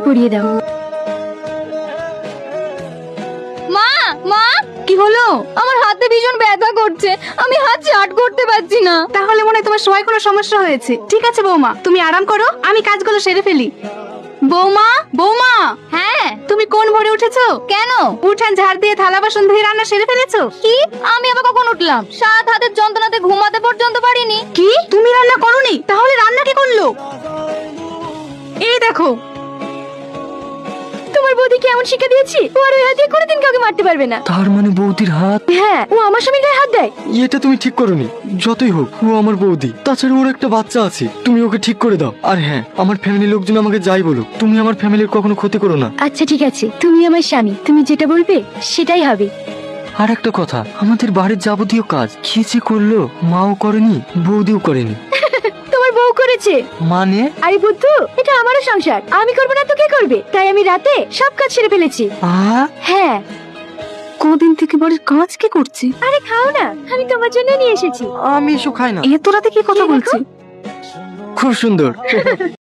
পরিয়ে দাও। মা মা, কি হলো? আমার হাতে ভীষণ ব্যথা করছে, আমি হাত চাট করতে পারছি না। তাহলে মনে হয় তোমার শোয়ায় কোনো সমস্যা হয়েছে। ঠিক আছে বৌমা, তুমি আরাম করো, আমি কাজগুলো সেরে ফেলি। বৌমা, বৌমা, হ্যাঁ, তুমি কোন ভোরে উঠেছো? কেন? উঠান ঝাড় দিয়ে থালা বাসন ধুয়ে রান্না সেরে ফেলেছো? কি? আমি আবার কখন উঠলাম? সাত হাতের যন্ত্রণাতে ঘুমাতে পর্যন্ত পারিনি। কি, তুমি রান্না করোনি? তাহলে রান্না কে করলো? এই দেখো, তোমার বৌদি কেমন শিক্ষা দিয়েছি? ও আর ওই হাত দিয়ে কোনোদিন কাউকে মারতে পারবে না। তার মানে বৌদির হাত? হ্যাঁ, ও আমার স্বামীর গায়ে হাত দেয়। এটা তুমি ঠিক করোনি। যতই হোক ও আমার বৌদি, তাছাড়া ওর একটা বাচ্চা আছে। তুমি ওকে ঠিক করে দাও। আর হ্যাঁ, আমার ফ্যামিলির লোকজন আমাকে যাই বলুক, তুমি আমার ফ্যামিলির কখনো ক্ষতি করো না। আচ্ছা ঠিক আছে, তুমি আমার স্বামী, তুমি যেটা বলবে সেটাই হবে। আর একটা কথা, আমাদের বাড়ির যাবতীয় কাজ কি যে করলো, মাও করেনি, বৌদিও করেনি। তোমার বউ করেছে। মানে? আরে বুদ্ধু, এটা আমারও সংসার, আমি করবো না তো কে করবে? তাই আমি রাতে সব কাজ সেরে ফেলেছি। হ্যাঁ। কদিন থেকে বাড়ির কাজ কে করছে? আরে খাও না, আমি তোমার জন্য নিয়ে এসেছি। আমি এসব খাই না। এত রাতে কি কথা কি দেখো? বলছে? খুব সুন্দর।